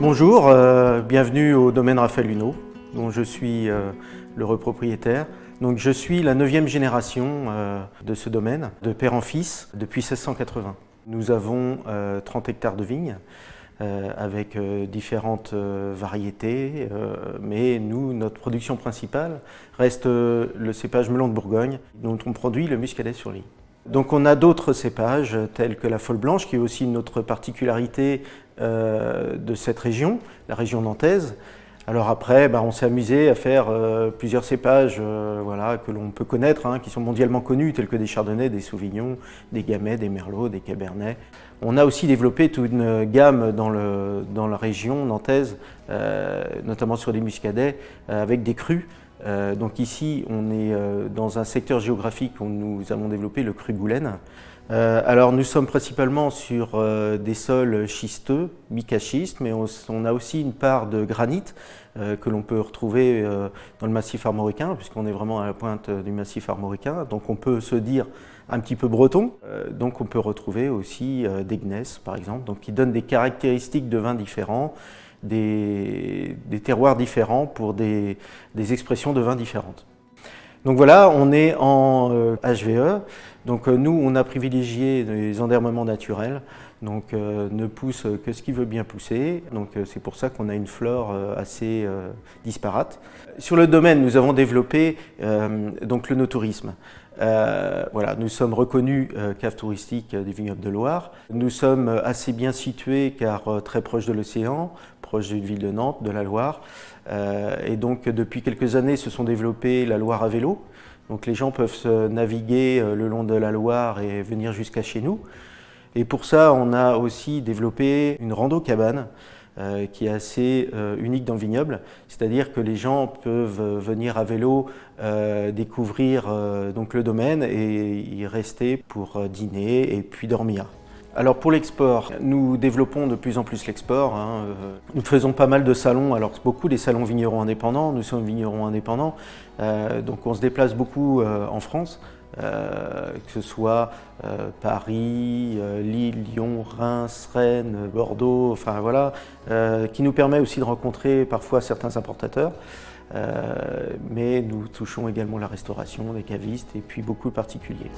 Bonjour, bienvenue au domaine Raphaël Luneau, dont je suis le propriétaire. Donc, je suis la 9e génération de ce domaine, de père en fils, depuis 1680. Nous avons 30 hectares de vignes avec différentes variétés, mais nous, notre production principale reste le cépage melon de Bourgogne, dont on produit le muscadet sur lit. Donc on a d'autres cépages tels que la folle blanche, qui est aussi une autre particularité de cette région, la région nantaise. Alors après, on s'est amusé à faire plusieurs cépages voilà, que l'on peut connaître, qui sont mondialement connus, tels que des chardonnays, des sauvignons, des gamay, des merlots, des cabernets. On a aussi développé toute une gamme dans la région nantaise, notamment sur des muscadets, avec des crus. Donc ici, on est dans un secteur géographique où nous avons développé le cru Goulaine. Alors nous sommes principalement sur des sols schisteux, micaschistes, mais on a aussi une part de granit que l'on peut retrouver dans le massif armoricain, puisqu'on est vraiment à la pointe du massif armoricain. Donc on peut se dire un petit peu breton. Donc on peut retrouver aussi des gneiss, par exemple, donc qui donnent des caractéristiques de vins différents, des terroirs différents pour des expressions de vins différentes. Donc voilà, on est en HVE. Donc nous, on a privilégié les enderrements naturels, donc ne pousse que ce qui veut bien pousser. Donc c'est pour ça qu'on a une flore assez disparate. Sur le domaine, nous avons développé donc le no-tourisme. Voilà, nous sommes reconnus cave touristique des vignobles de Loire. Nous sommes assez bien situés car très proches de l'océan, proches d'une ville de Nantes, de la Loire. Et donc depuis quelques années se sont développés la Loire à vélo. Donc les gens peuvent se naviguer le long de la Loire et venir jusqu'à chez nous. Et pour ça, on a aussi développé une rando cabane qui est assez unique dans le vignoble. C'est-à-dire que les gens peuvent venir à vélo découvrir donc le domaine et y rester pour dîner et puis dormir. Alors pour l'export, nous développons de plus en plus l'export. Nous faisons pas mal de salons, alors beaucoup des salons vignerons indépendants, nous sommes vignerons indépendants, donc on se déplace beaucoup en France, que ce soit Paris, Lille, Lyon, Reims, Rennes, Bordeaux, enfin voilà, qui nous permet aussi de rencontrer parfois certains importateurs. Mais nous touchons également la restauration, les cavistes et puis beaucoup de particuliers.